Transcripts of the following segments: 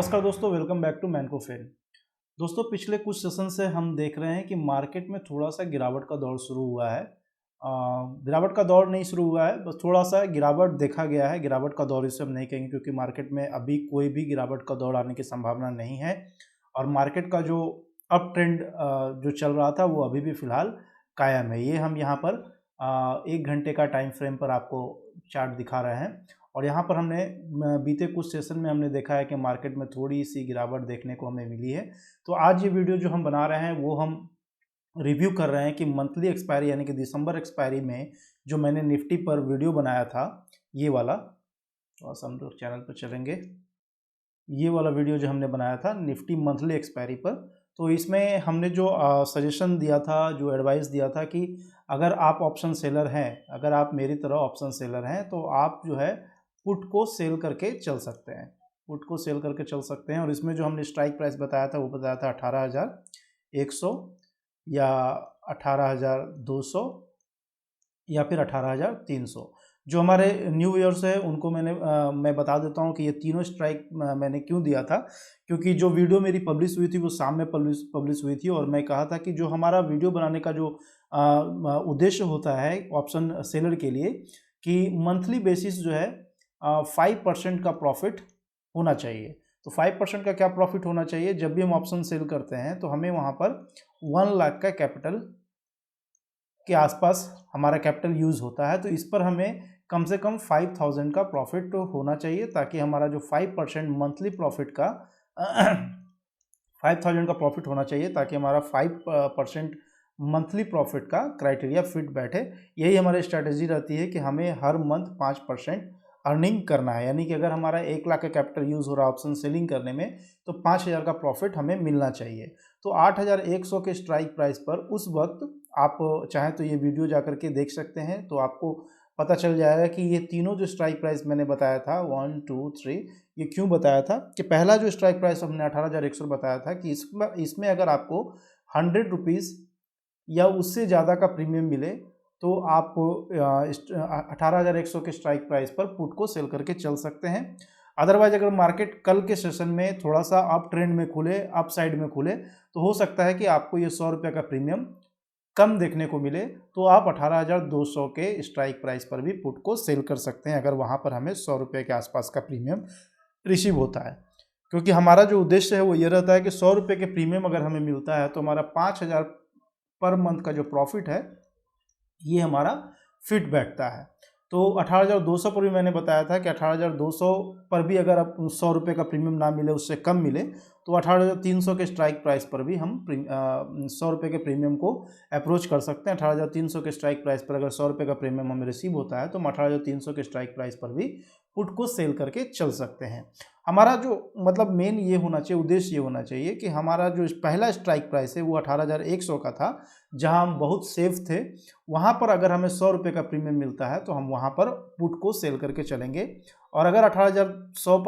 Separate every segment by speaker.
Speaker 1: नमस्कार दोस्तों, welcome back to मैनको फेन। दोस्तों, पिछले कुछ सेशन से हम देख रहे हैं कि मार्केट में थोड़ा सा गिरावट का दौर शुरू हुआ है। गिरावट का दौर नहीं शुरू हुआ है, बस थोड़ा सा गिरावट देखा गया है। गिरावट का दौर इसे हम नहीं कहेंगे क्योंकि मार्केट में अभी कोई भी गिरावट का दौर आने की संभावना नहीं है और मार्केट का जो अप ट्रेंड जो चल रहा था वो अभी भी फिलहाल कायम है। ये हम यहाँ पर 1 घंटे का टाइम फ्रेम पर आपको चार्ट दिखा रहे हैं और यहाँ पर हमने बीते कुछ सेशन में हमने देखा है कि मार्केट में थोड़ी सी गिरावट देखने को हमें मिली है। तो आज ये वीडियो जो हम बना रहे हैं वो हम रिव्यू कर रहे हैं कि मंथली एक्सपायरी यानी कि दिसंबर एक्सपायरी में जो मैंने निफ्टी पर वीडियो बनाया था, ये वाला, थोड़ा सा हम लोग चैनल पर चलेंगे, ये वाला वीडियो जो हमने बनाया था निफ्टी मंथली एक्सपायरी पर, तो इसमें हमने जो सजेशन दिया था, जो एडवाइस दिया था कि अगर आप ऑप्शन सेलर हैं, अगर आप मेरी तरह ऑप्शन सेलर हैं तो आप जो है पुट को सेल करके चल सकते हैं, पुट को सेल करके चल सकते हैं। और इसमें जो हमने स्ट्राइक प्राइस बताया था वो बताया था 18,100 या 18,200 या फिर 18,300। जो हमारे न्यू ईयर्स है उनको मैं बता देता हूँ कि ये तीनों स्ट्राइक मैंने क्यों दिया था, क्योंकि जो वीडियो मेरी पब्लिश हुई थी वो शाम में पब्लिश हुई थी और मैं कहा था कि जो हमारा वीडियो बनाने का जो उद्देश्य होता है ऑप्शन सेलर के लिए कि मंथली बेसिस जो है 5% का प्रॉफिट होना चाहिए। तो 5% का क्या प्रॉफिट होना चाहिए? जब भी हम ऑप्शन सेल करते हैं तो हमें वहाँ पर 1 लाख का कैपिटल के आसपास हमारा कैपिटल यूज़ होता है, तो इस पर हमें कम से कम 5,000 का प्रॉफिट होना चाहिए ताकि हमारा जो 5% मंथली प्रॉफिट का 5,000 का प्रॉफिट होना चाहिए ताकि हमारा 5% मंथली प्रॉफिट का क्राइटेरिया फिट बैठे। यही हमारी स्ट्रैटेजी रहती है कि हमें हर मंथ 5% अर्निंग करना है, यानी कि अगर हमारा 1 लाख का कैपिटल यूज़ हो रहा है ऑप्शन सेलिंग करने में तो 5,000 का प्रॉफिट हमें मिलना चाहिए। तो 8,100 के स्ट्राइक प्राइस पर उस वक्त आप चाहें तो ये वीडियो जा कर के देख सकते हैं, तो आपको पता चल जाएगा कि ये तीनों जो स्ट्राइक प्राइस मैंने बताया था 1, 2, 3, ये क्यों बताया था कि पहला जो स्ट्राइक प्राइस हमने 18,100 बताया था कि इसमें अगर आपको 100 रुपीज़ या उससे ज़्यादा का प्रीमियम मिले तो आप 18,100 के स्ट्राइक प्राइस पर पुट को सेल करके चल सकते हैं। अदरवाइज अगर मार्केट कल के सेशन में थोड़ा सा अप ट्रेंड में खुले, अप साइड में खुले, तो हो सकता है कि आपको ये 100 रुपये का प्रीमियम कम देखने को मिले, तो आप 18,200 के स्ट्राइक प्राइस पर भी पुट को सेल कर सकते हैं अगर वहाँ पर हमें 100 रुपये के आसपास का प्रीमियम रिसीव होता है। क्योंकि हमारा जो उद्देश्य है वो ये रहता है कि 100 रुपये के प्रीमियम अगर हमें मिलता है तो हमारा 5,000 पर मंथ का जो प्रॉफिट है ये हमारा फिट बैठता है। तो 18,200 पर भी मैंने बताया था कि 18,200 पर भी अगर आप 100 रुपये का प्रीमियम ना मिले, उससे कम मिले, तो 18,300 के स्ट्राइक प्राइस पर भी हम 100 रुपये के प्रीमियम को अप्रोच कर सकते हैं। 18,300 के स्ट्राइक प्राइस पर अगर 100 रुपये का प्रीमियम हमें रिसीव होता है तो हम 18,300 के स्ट्राइक प्राइस पर भी पुट को सेल करके चल सकते हैं। हमारा जो मतलब मेन ये होना चाहिए, उद्देश्य ये होना चाहिए कि हमारा जो पहला स्ट्राइक प्राइस है वो 18,100 का था, जहां हम बहुत सेफ थे। वहां पर अगर हमें 100 रुपये का प्रीमियम मिलता है तो हम वहां पर पुट को सेल करके चलेंगे। और अगर 18,100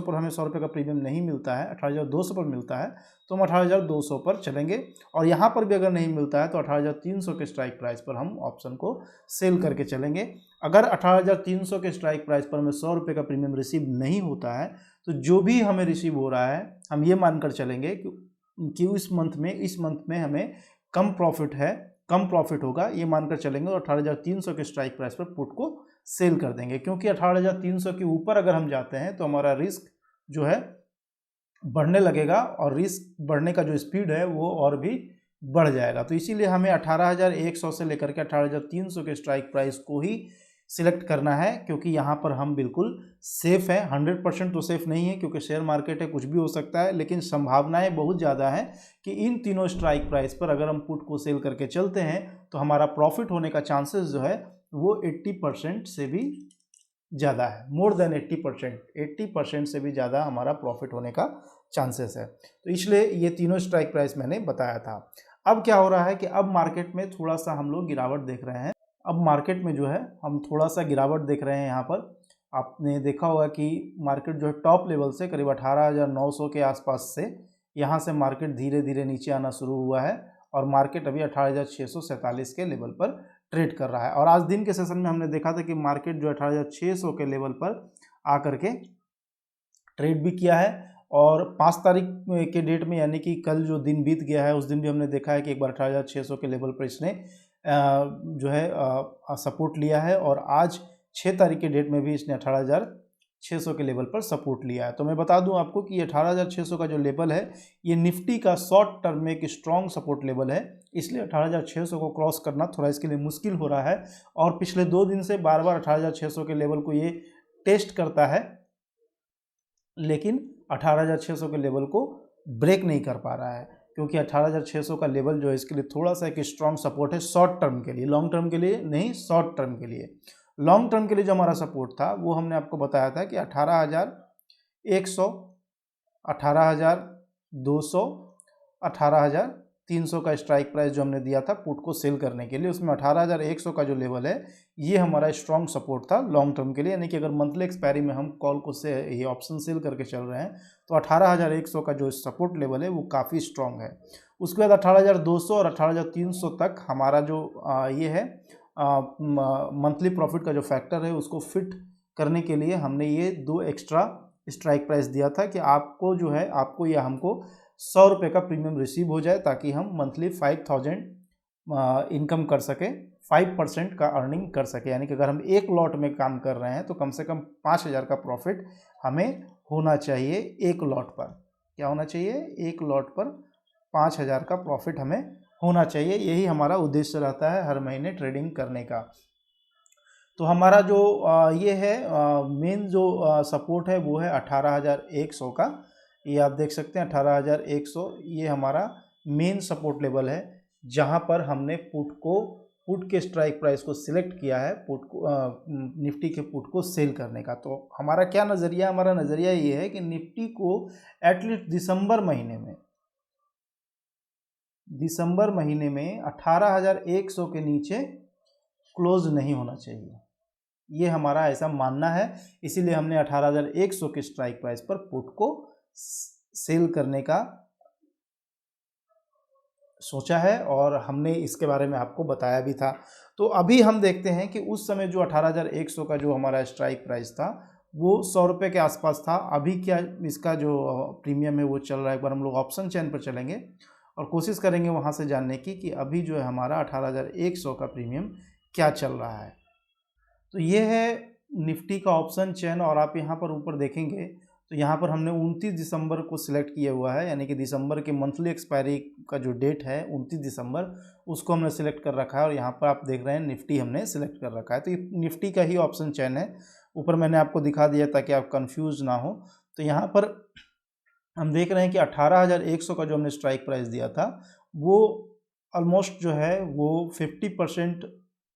Speaker 1: पर हमें 100 रुपये का प्रीमियम नहीं मिलता है, 18,200 पर मिलता है, तो हम 18,200 पर चलेंगे। और यहाँ पर भी अगर नहीं मिलता है तो 18,300 के स्ट्राइक प्राइस पर हम ऑप्शन को सेल करके चलेंगे। अगर 18,300 के स्ट्राइक प्राइस पर हमें 100 रुपये का प्रीमियम रिसीव नहीं होता है तो जो भी हमें रिसीव हो रहा है हम ये मानकर चलेंगे कि इस मंथ में हमें कम प्रॉफिट है, कम प्रॉफिट होगा, ये मानकर चलेंगे और 18,300 के स्ट्राइक प्राइस पर पुट को सेल कर देंगे। क्योंकि 18,300 के ऊपर अगर हम जाते हैं तो हमारा रिस्क जो है बढ़ने लगेगा और रिस्क बढ़ने का जो स्पीड है वो और भी बढ़ जाएगा। तो इसीलिए हमें 18,100 से लेकर के 18,300 के स्ट्राइक प्राइस को ही सिलेक्ट करना है, क्योंकि यहाँ पर हम बिल्कुल सेफ़ हैं। 100% तो सेफ़ नहीं है क्योंकि शेयर मार्केट है, कुछ भी हो सकता है, लेकिन संभावनाएं बहुत ज़्यादा हैं कि इन तीनों स्ट्राइक प्राइस पर अगर हम पुट को सेल करके चलते हैं तो हमारा प्रॉफिट होने का चांसेस जो है वो 80% से भी ज़्यादा है। मोर देन 80% से भी ज़्यादा हमारा प्रॉफिट होने का चांसेस है। तो इसलिए ये तीनों स्ट्राइक प्राइस मैंने बताया था। अब क्या हो रहा है कि अब मार्केट में थोड़ा सा हम लोग गिरावट देख रहे हैं। अब मार्केट में जो है हम थोड़ा सा गिरावट देख रहे हैं। यहाँ पर आपने देखा होगा कि मार्केट जो है टॉप लेवल से करीब 18,900 के आसपास से यहाँ से मार्केट धीरे धीरे नीचे आना शुरू हुआ है और मार्केट अभी 18,647 के लेवल पर ट्रेड कर रहा है। और आज दिन के सेशन में हमने देखा था कि मार्केट जो 18,600 के लेवल पर आकर के ट्रेड भी किया है और 5 तारीख के डेट में यानी कि कल जो दिन बीत गया है उस दिन भी हमने देखा है कि एक बार 18,600 के लेवल पर इसने जो है सपोर्ट लिया है, और आज 6 तारीख के डेट में भी इसने 18,600 के लेवल पर सपोर्ट लिया है। तो मैं बता दूं आपको कि 18,600 का जो लेवल है ये निफ्टी का शॉर्ट टर्म में एक स्ट्रॉन्ग सपोर्ट लेवल है, इसलिए 18,600 को क्रॉस करना थोड़ा इसके लिए मुश्किल हो रहा है। और पिछले 2 दिन से बार बार 18,600 के लेवल को ये टेस्ट करता है, लेकिन 18,600 के लेवल को ब्रेक नहीं कर पा रहा है, क्योंकि 18,600 का लेवल जो है इसके लिए थोड़ा सा एक स्ट्रॉन्ग सपोर्ट है शॉर्ट टर्म के लिए, लॉन्ग टर्म के लिए नहीं, शॉर्ट टर्म के लिए। लॉन्ग टर्म के लिए जो हमारा सपोर्ट था वो हमने आपको बताया था कि 18,100, 18,200, 18,300 का स्ट्राइक प्राइस जो हमने दिया था पुट को सेल करने के लिए, उसमें 18,100 का जो लेवल है ये हमारा स्ट्रॉन्ग सपोर्ट था लॉन्ग टर्म के लिए। यानी कि अगर मंथली एक्सपायरी में हम कॉल को से ये ऑप्शन सेल करके चल रहे हैं तो 18,100 का जो सपोर्ट लेवल है वो काफ़ी स्ट्रॉन्ग है। उसके बाद 18,200 और 18,300 तक हमारा जो ये है मंथली प्रॉफिट का जो फैक्टर है उसको फिट करने के लिए हमने ये 2 एक्स्ट्रा स्ट्राइक प्राइस दिया था कि आपको जो है आपको या हमको 100 रुपये का प्रीमियम रिसीव हो जाए, ताकि हम मंथली 5,000 इनकम कर सकें, 5% का अर्निंग कर सके। यानी कि अगर हम एक लॉट में काम कर रहे हैं तो कम से कम 5,000 का प्रॉफिट हमें होना चाहिए एक लॉट पर। क्या होना चाहिए? एक लॉट पर 5,000 का प्रॉफिट हमें होना चाहिए। यही हमारा उद्देश्य रहता है हर महीने ट्रेडिंग करने का। तो हमारा जो ये है मेन जो सपोर्ट है वो है 18,100 का। ये आप देख सकते हैं 18,100 ये हमारा मेन सपोर्ट लेवल है, जहां पर हमने पुट के स्ट्राइक प्राइस को सिलेक्ट किया है, पुट को निफ्टी के पुट को सेल करने का। तो हमारा क्या नज़रिया? हमारा नज़रिया ये है कि निफ्टी को एटलीस्ट दिसंबर महीने में 18,100 के नीचे क्लोज नहीं होना चाहिए, ये हमारा ऐसा मानना है। इसीलिए हमने 18,100 के स्ट्राइक प्राइस पर पुट को सेल करने का सोचा है, और हमने इसके बारे में आपको बताया भी था। तो अभी हम देखते हैं कि उस समय जो 18,100 का जो हमारा स्ट्राइक प्राइस था वो 100 रुपये के आसपास था। अभी क्या इसका जो प्रीमियम है वो चल रहा है? एक बार हम लोग ऑप्शन चेन पर चलेंगे और कोशिश करेंगे वहाँ से जानने की कि अभी जो है हमारा 18,100 का प्रीमियम क्या चल रहा है। तो ये है निफ्टी का ऑप्शन चेन, और आप यहाँ पर ऊपर देखेंगे तो यहाँ पर हमने 29 दिसंबर को सिलेक्ट किया हुआ है, यानी कि दिसंबर के मंथली एक्सपायरी का जो डेट है 29 दिसंबर उसको हमने सिलेक्ट कर रखा है। और यहाँ पर आप देख रहे हैं निफ्टी हमने सिलेक्ट कर रखा है, तो ये निफ्टी का ही ऑप्शन चेन है। ऊपर मैंने आपको दिखा दिया ताकि आप कंफ्यूज ना हो। तो यहाँ पर हम देख रहे हैं कि 18,100 का जो हमने स्ट्राइक प्राइस दिया था वो ऑलमोस्ट जो है वो 50%,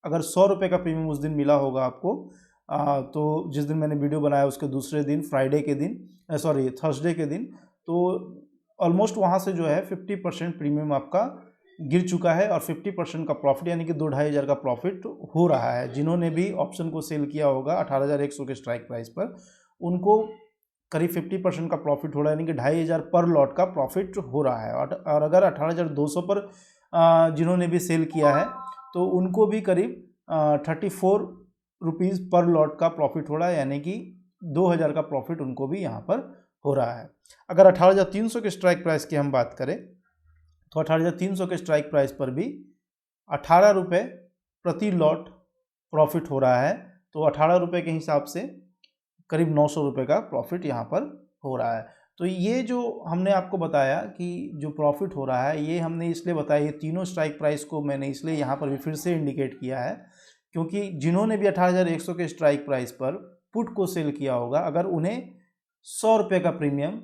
Speaker 1: अगर 100 रुपये का प्रीमियम उस दिन मिला होगा आपको तो जिस दिन मैंने वीडियो बनाया उसके दूसरे दिन थर्सडे के दिन, तो ऑलमोस्ट वहाँ से जो है 50% प्रीमियम आपका गिर चुका है, और 50% का प्रॉफिट यानी कि 2-2.5 हज़ार का प्रॉफिट हो रहा है। जिन्होंने भी ऑप्शन को सेल किया होगा 18,100 के स्ट्राइक प्राइस पर, उनको करीब 50% का प्रॉफिट हो रहा है, यानी कि 2.5 हज़ार पर लॉट का प्रॉफिट हो रहा है। और अगर 18,200 पर जिन्होंने भी सेल किया है तो उनको भी करीब 34 रुपीज़ पर लॉट का प्रॉफिट हो रहा है, यानी कि 2,000 का प्रॉफिट उनको भी यहाँ पर हो रहा है। अगर 18,300 के स्ट्राइक प्राइस की हम बात करें तो 18,300 के स्ट्राइक प्राइस पर भी 18 रुपये प्रति लॉट प्रॉफिट हो रहा है। तो 18 रुपये के हिसाब से करीब 900 रुपये का प्रॉफिट यहाँ पर हो रहा है। तो ये जो हमने आपको बताया कि जो प्रॉफिट हो रहा है ये हमने इसलिए बताया, ये तीनों स्ट्राइक प्राइस को मैंने इसलिए यहाँ पर भी फिर से इंडिकेट किया है क्योंकि जिन्होंने भी 18,100 के स्ट्राइक प्राइस पर पुट को सेल किया होगा, अगर उन्हें 100 रुपये का प्रीमियम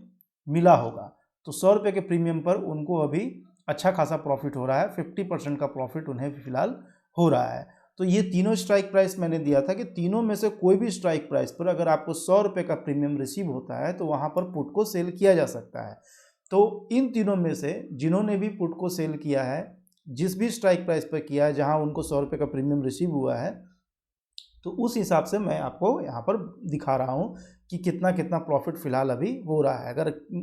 Speaker 1: मिला होगा तो 100 रुपये के प्रीमियम पर उनको अभी अच्छा खासा प्रॉफिट हो रहा है, 50% का प्रॉफिट उन्हें फिलहाल हो रहा है। तो ये तीनों स्ट्राइक प्राइस मैंने दिया था कि तीनों में से कोई भी स्ट्राइक प्राइस पर अगर आपको 100 रुपये का प्रीमियम रिसीव होता है तो वहाँ पर पुट को सेल किया जा सकता है। तो इन तीनों में से जिन्होंने भी पुट को सेल किया है, जिस भी स्ट्राइक प्राइस पर किया है जहाँ उनको 100 रुपये का प्रीमियम रिसीव हुआ है, तो उस हिसाब से मैं आपको यहाँ पर दिखा रहा हूँ कि कितना कितना प्रॉफिट फ़िलहाल अभी हो रहा है।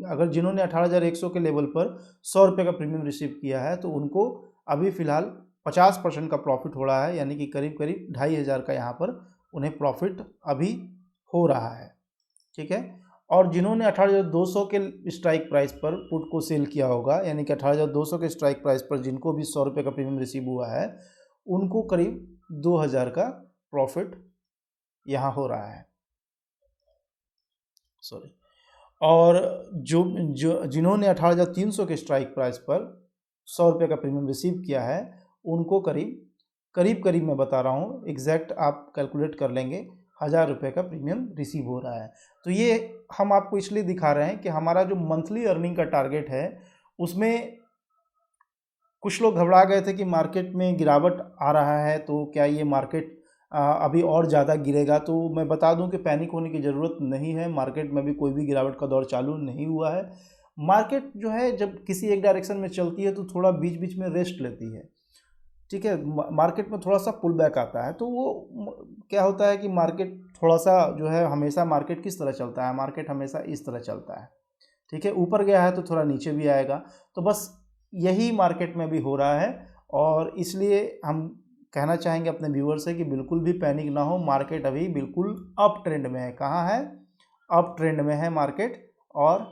Speaker 1: अगर जिन्होंने 18,100 के लेवल पर 100 रुपये का प्रीमियम रिसीव किया है तो उनको अभी फ़िलहाल 50% का प्रॉफिट हो रहा है, यानी कि करीब करीब 2,500 का यहाँ पर उन्हें प्रॉफिट अभी हो रहा है। ठीक है, और जिन्होंने 18,200 के स्ट्राइक प्राइस पर पुट को सेल किया होगा, यानी कि 18,200 के स्ट्राइक प्राइस पर जिनको भी 100 रुपये का प्रीमियम रिसीव हुआ है, उनको करीब 2,000 का प्रॉफिट यहाँ हो रहा है। सॉरी। और जो जो जिन्होंने 18,300 के स्ट्राइक प्राइस पर 100 रुपये का प्रीमियम रिसीव किया है, उनको करीब मैं बता रहा हूँ, एग्जैक्ट आप कैलकुलेट कर लेंगे, 1,000 रुपये का प्रीमियम रिसीव हो रहा है। तो ये हम आपको इसलिए दिखा रहे हैं कि हमारा जो मंथली अर्निंग का टारगेट है, उसमें कुछ लोग घबरा गए थे कि मार्केट में गिरावट आ रहा है, तो क्या ये मार्केट अभी और ज़्यादा गिरेगा। तो मैं बता दूं कि पैनिक होने की ज़रूरत नहीं है। मार्केट में भी कोई भी गिरावट का दौर चालू नहीं हुआ है। मार्केट जो है जब किसी एक डायरेक्शन में चलती है तो थोड़ा बीच बीच में रेस्ट लेती है, ठीक है। मार्केट में थोड़ा सा पुल बैक आता है, तो वो क्या होता है कि मार्केट थोड़ा सा जो है, हमेशा मार्केट किस तरह चलता है, मार्केट हमेशा इस तरह चलता है, ठीक है। ऊपर गया है तो थोड़ा नीचे भी आएगा। तो बस यही मार्केट में भी हो रहा है, और इसलिए हम कहना चाहेंगे अपने व्यूअर्स से कि बिल्कुल भी पैनिक ना हो। मार्केट अभी बिल्कुल अप ट्रेंड में है। कहाँ है? अप ट्रेंड में है मार्केट, और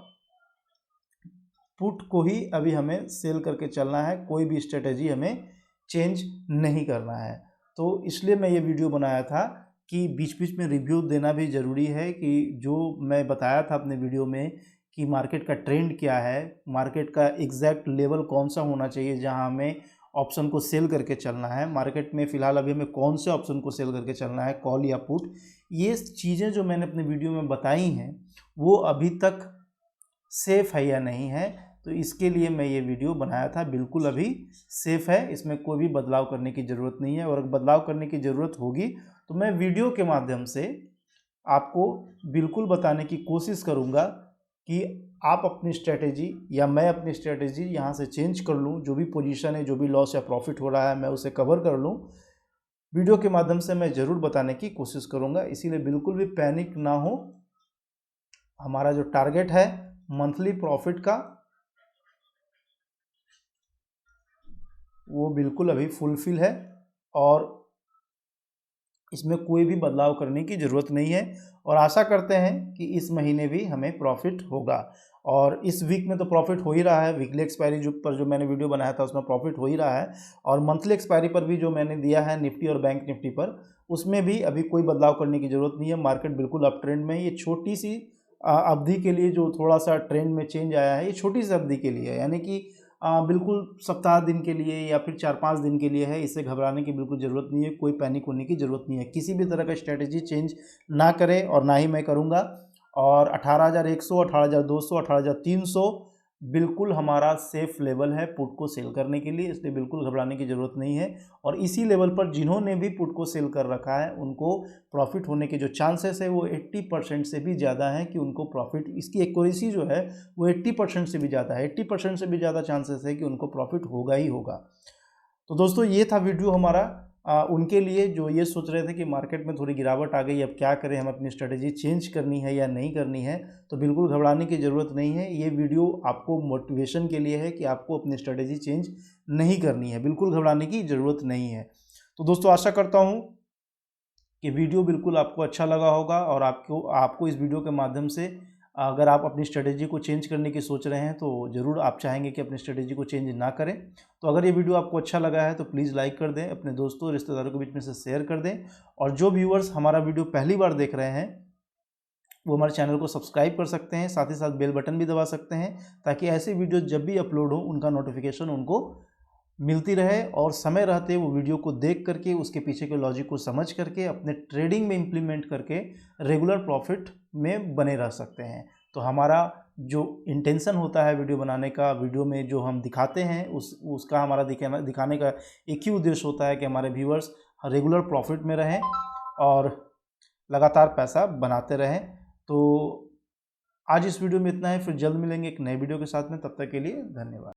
Speaker 1: पुट को ही अभी हमें सेल करके चलना है। कोई भी स्ट्रेटेजी हमें चेंज नहीं करना है। तो इसलिए मैं ये वीडियो बनाया था कि बीच बीच में रिव्यू देना भी ज़रूरी है, कि जो मैं बताया था अपने वीडियो में कि मार्केट का ट्रेंड क्या है, मार्केट का एग्जैक्ट लेवल कौन सा होना चाहिए जहां हमें ऑप्शन को सेल करके चलना है। मार्केट में फ़िलहाल अभी हमें कौन से ऑप्शन को सेल करके चलना है, कॉल या पुट, ये चीज़ें जो मैंने अपने वीडियो में बताई हैं वो अभी तक सेफ़ है या नहीं है। तो इसके लिए मैं ये वीडियो बनाया था। बिल्कुल अभी सेफ़ है, इसमें कोई भी बदलाव करने की ज़रूरत नहीं है। और अगर बदलाव करने की ज़रूरत होगी तो मैं वीडियो के माध्यम से आपको बिल्कुल बताने की कोशिश करूँगा कि आप अपनी स्ट्रेटेजी या मैं अपनी स्ट्रेटेजी यहाँ से चेंज कर लूँ। जो भी पोजीशन है, जो भी लॉस या प्रॉफिट हो रहा है, मैं उसे कवर कर लूँ। वीडियो के माध्यम से मैं ज़रूर बताने की कोशिश करूँगा। इसीलिए बिल्कुल भी पैनिक ना हो। हमारा जो टारगेट है मंथली प्रॉफिट का, वो बिल्कुल अभी फुलफिल है, और इसमें कोई भी बदलाव करने की ज़रूरत नहीं है। और आशा करते हैं कि इस महीने भी हमें प्रॉफिट होगा। और इस वीक में तो प्रॉफिट हो ही रहा है। वीकली एक्सपायरी जो मैंने वीडियो बनाया था उसमें प्रॉफिट हो ही रहा है। और मंथली एक्सपायरी पर भी जो मैंने दिया है निफ्टी और बैंक निफ्टी पर, उसमें भी अभी कोई बदलाव करने की ज़रूरत नहीं है। मार्केट बिल्कुल अप ट्रेंड में है। ये छोटी सी अवधि के लिए जो थोड़ा सा ट्रेंड में चेंज आया है, ये छोटी सी अवधि के लिए है, यानी कि बिल्कुल सप्ताह दिन के लिए या फिर 4-5 दिन के लिए है। इससे घबराने की बिल्कुल ज़रूरत नहीं है, कोई पैनिक होने की ज़रूरत नहीं है। किसी भी तरह का स्ट्रेटजी चेंज ना करें, और ना ही मैं करूँगा। और 18,100, 18,200, 18,300 बिल्कुल हमारा सेफ़ लेवल है पुट को सेल करने के लिए, इसलिए बिल्कुल घबराने की ज़रूरत नहीं है। और इसी लेवल पर जिन्होंने भी पुट को सेल कर रखा है, उनको प्रॉफिट होने के जो चांसेस है वो 80% से भी ज़्यादा है कि उनको प्रॉफिट, इसकी एक्यूरेसी जो है वो 80% से भी ज़्यादा है। 80% से भी ज़्यादा चांसेस है कि उनको प्रॉफिट होगा ही होगा। तो दोस्तों ये था वीडियो हमारा उनके लिए जो ये सोच रहे थे कि मार्केट में थोड़ी गिरावट आ गई, अब क्या करें, हम अपनी स्ट्रेटेजी चेंज करनी है या नहीं करनी है। तो बिल्कुल घबराने की ज़रूरत नहीं है। ये वीडियो आपको मोटिवेशन के लिए है कि आपको अपनी स्ट्रेटेजी चेंज नहीं करनी है। बिल्कुल घबराने की ज़रूरत नहीं है। तो दोस्तों आशा करता हूँ कि वीडियो बिल्कुल आपको अच्छा लगा होगा, और आपको इस वीडियो के माध्यम से अगर आप अपनी स्ट्रेटेजी को चेंज करने की सोच रहे हैं तो ज़रूर आप चाहेंगे कि अपनी स्ट्रेटेजी को चेंज ना करें। तो अगर ये वीडियो आपको अच्छा लगा है तो प्लीज़ लाइक कर दें, अपने दोस्तों रिश्तेदारों के बीच में से शेयर कर दें। और जो व्यूअर्स हमारा वीडियो पहली बार देख रहे हैं वो हमारे चैनल को सब्सक्राइब कर सकते हैं, साथ ही साथ बेल बटन भी दबा सकते हैं, ताकि ऐसे वीडियो जब भी अपलोड हो उनका नोटिफिकेशन उनको मिलती रहे, और समय रहते वो वीडियो को देख करके उसके पीछे के लॉजिक को समझ करके अपने ट्रेडिंग में इम्प्लीमेंट करके रेगुलर प्रॉफिट में बने रह सकते हैं। तो हमारा जो इंटेंशन होता है वीडियो बनाने का, वीडियो में जो हम दिखाते हैं उसका हमारा दिखाने का एक ही उद्देश्य होता है कि हमारे व्यूअर्स रेगुलर प्रॉफिट में रहें और लगातार पैसा बनाते रहें। तो आज इस वीडियो में इतना है, फिर जल्द मिलेंगे एक नए वीडियो के साथ में। तब तक के लिए धन्यवाद।